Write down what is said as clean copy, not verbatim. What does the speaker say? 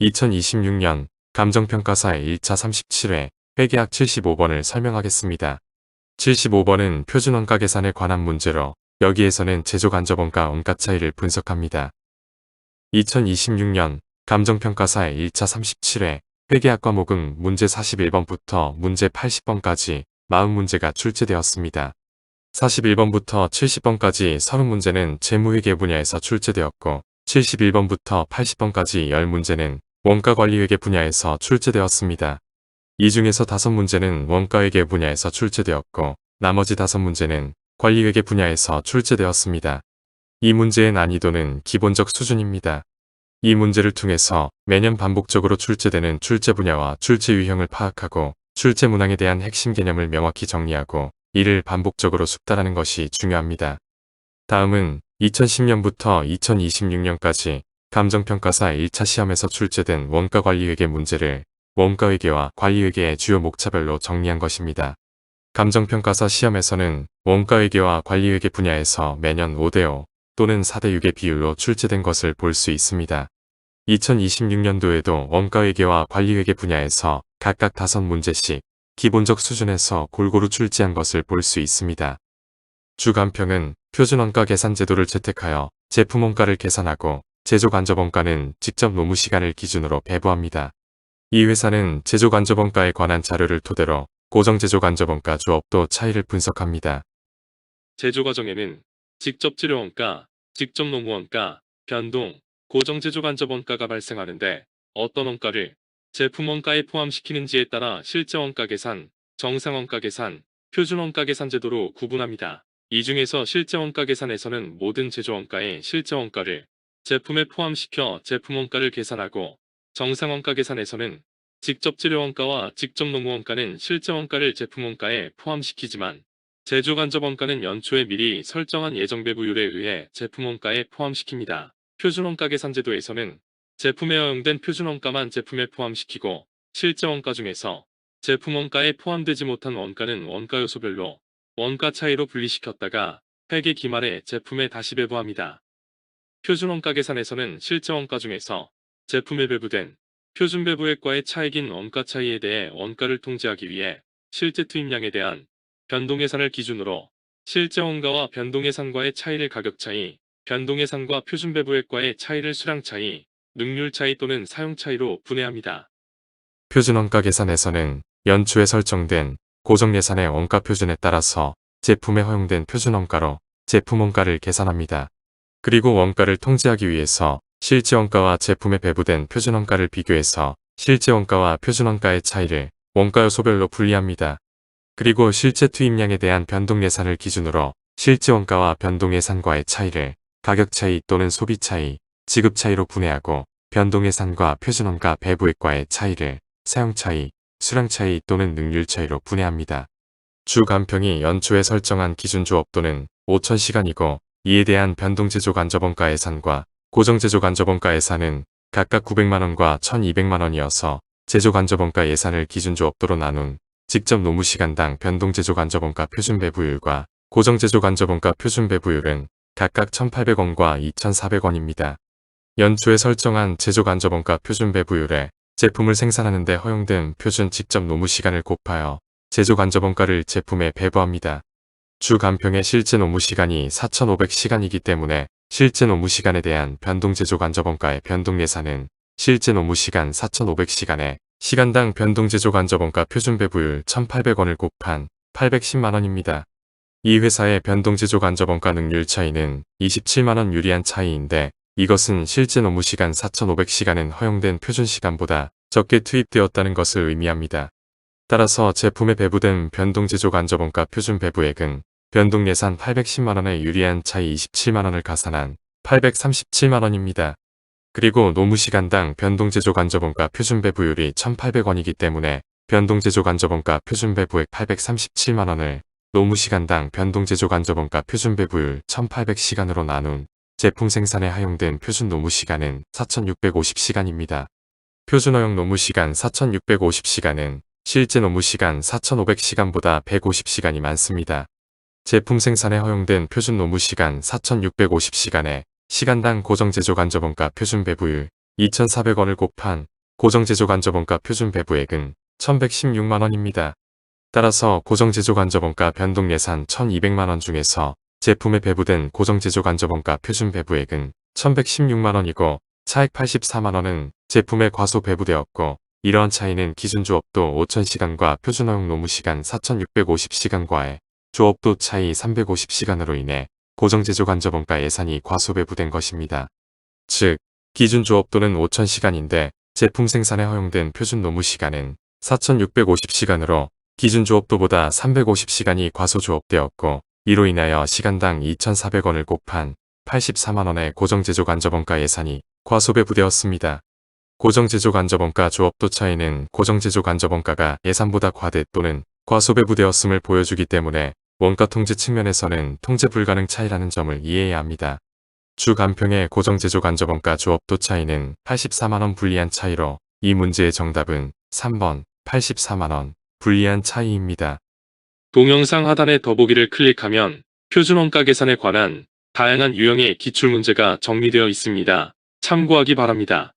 2026년 감정평가사의 1차 37회 회계학 75번을 설명하겠습니다. 75번은 표준원가 계산에 관한 문제로 여기에서는 제조간접원가 원가 차이를 분석합니다. 2026년 감정평가사의 1차 37회 회계학 과목은 문제 41번부터 문제 80번까지 40문제가 출제되었습니다. 41번부터 70번까지 30문제는 재무회계 분야에서 출제되었고 71번부터 80번까지 10문제는 원가관리회계 분야에서 출제되었습니다. 이 중에서 5문제는 원가회계 분야에서 출제되었고 나머지 5문제는 관리회계 분야에서 출제되었습니다. 이 문제의 난이도는 기본적 수준입니다. 이 문제를 통해서 매년 반복적으로 출제되는 출제 분야와 출제 유형을 파악하고 출제 문항에 대한 핵심 개념을 명확히 정리하고 이를 반복적으로 숙달하는 것이 중요합니다. 다음은 2010년부터 2026년까지 감정평가사 1차 시험에서 출제된 원가관리회계 문제를 원가회계와 관리회계의 주요 목차별로 정리한 것입니다. 감정평가사 시험에서는 원가회계와 관리회계 분야에서 매년 5대5 또는 4대6의 비율로 출제된 것을 볼 수 있습니다. 2026년도에도 원가회계와 관리회계 분야에서 각각 5문제씩 기본적 수준에서 골고루 출제한 것을 볼 수 있습니다. 주간평은 표준원가 계산 제도를 채택하여 제품원가를 계산하고 제조간접원가는 직접 노무시간을 기준으로 배부합니다. 이 회사는 제조간접원가에 관한 자료를 토대로 고정제조간접원가 주업도 차이를 분석합니다. 제조과정에는 직접 재료원가, 직접 노무원가, 변동, 고정제조간접원가가 발생하는데 어떤 원가를 제품원가에 포함시키는지에 따라 실제원가 계산, 정상원가 계산, 표준원가 계산 제도로 구분합니다. 이 중에서 실제원가 계산에서는 모든 제조원가의 실제원가를 제품에 포함시켜 제품원가를 계산하고 정상원가 계산에서는 직접 재료원가와 직접 노무원가는 실제원가를 제품원가에 포함시키지만 제조간접원가는 연초에 미리 설정한 예정배부율에 의해 제품원가에 포함시킵니다. 표준원가 계산 제도에서는 제품에 허용된 표준원가만 제품에 포함시키고 실제원가 중에서 제품원가에 포함되지 못한 원가는 원가 요소별로 원가 차이로 분리시켰다가 회계 기말에 제품에 다시 배부합니다. 표준원가 계산에서는 실제원가 중에서 제품에 배부된 표준배부액과의 차익인 원가 차이에 대해 원가를 통제하기 위해 실제 투입량에 대한 변동예산을 기준으로 실제원가와 변동예산과의 차이를 가격차이, 변동예산과 표준배부액과의 차이를 수량차이, 능률차이 또는 사용차이로 분해합니다. 표준원가 계산에서는 연초에 설정된 고정예산의 원가 표준에 따라서 제품에 허용된 표준원가로 제품원가를 계산합니다. 그리고 원가를 통제하기 위해서 실제원가와 제품에 배부된 표준원가를 비교해서 실제원가와 표준원가의 차이를 원가 요소별로 분리합니다. 그리고 실제 투입량에 대한 변동예산을 기준으로 실제원가와 변동예산과의 차이를 가격차이 또는 소비차이, 지급차이로 분해하고 변동예산과 표준원가 배부액과의 차이를 사용차이, 수량차이 또는 능률차이로 분해합니다. 주간평이 연초에 설정한 기준조업 또는 5,000시간이고 이에 대한 변동제조간접원가 예산과 고정제조간접원가 예산은 각각 900만원과 1,200만원이어서 제조간접원가 예산을 기준조업도로 나눈 직접 노무시간당 변동제조간접원가 표준배부율과 고정제조간접원가 표준배부율은 각각 1,800원과 2,400원입니다. 연초에 설정한 제조간접원가 표준배부율에 제품을 생산하는 데 허용된 표준 직접 노무시간을 곱하여 제조간접원가를 제품에 배부합니다. 주간평의 실제 노무시간이 4,500시간이기 때문에 실제 노무시간에 대한 변동제조간접원가의 변동예산은 실제 노무시간 4,500시간에 시간당 변동제조간접원가 표준배부율 1,800원을 곱한 810만원입니다. 이 회사의 변동제조간접원가 능률 차이는 27만원 유리한 차이인데 이것은 실제 노무시간 4,500시간은 허용된 표준시간보다 적게 투입되었다는 것을 의미합니다. 따라서 제품에 배부된 변동제조간접원가 표준배부액은 변동예산 810만원에 유리한 차이 27만원을 가산한 837만원입니다. 그리고 노무시간당 변동제조간접원가 표준배부율이 1,800원이기 때문에 변동제조간접원가 표준배부액 837만원을 노무시간당 변동제조간접원가 표준배부율 1,800시간으로 나눈 제품 생산에 허용된 표준 노무시간은 4,650시간입니다. 표준허용 노무시간 4,650시간은 실제 노무시간 4,500시간보다 150시간이 많습니다. 제품 생산에 허용된 표준 노무시간 4,650시간에 시간당 고정제조간접원가 표준배부율 2,400원을 곱한 고정제조간접원가 표준 배부액은 1,116만원입니다. 따라서 고정제조간접원가 변동예산 1,200만원 중에서 제품에 배부된 고정제조간접원가 표준 배부액은 1,116만원이고 차액 84만원은 제품에 과소 배부되었고, 이러한 차이는 기준조업도 5,000시간과 표준허용 노무시간 4,650시간과의 조업도 차이 350시간으로 인해 고정제조간접원가 예산이 과소 배부된 것입니다. 즉, 기준조업도는 5,000시간인데 제품 생산에 허용된 표준 노무시간은 4,650시간으로 기준조업도보다 350시간이 과소조업되었고, 이로 인하여 시간당 2,400원을 곱한 84만원의 고정제조간접원가 예산이 과소배부되었습니다. 고정제조간접원가 조업도 차이는 고정제조간접원가가 예산보다 과대 또는 과소배부되었음을 보여주기 때문에 원가 통제 측면에서는 통제 불가능 차이라는 점을 이해해야 합니다. 주 간평의 고정제조간접원가 조업도 차이는 84만원 불리한 차이로 이 문제의 정답은 3번 84만원 불리한 차이입니다. 동영상 하단의 더보기를 클릭하면 표준원가 계산에 관한 다양한 유형의 기출문제가 정리되어 있습니다. 참고하기 바랍니다.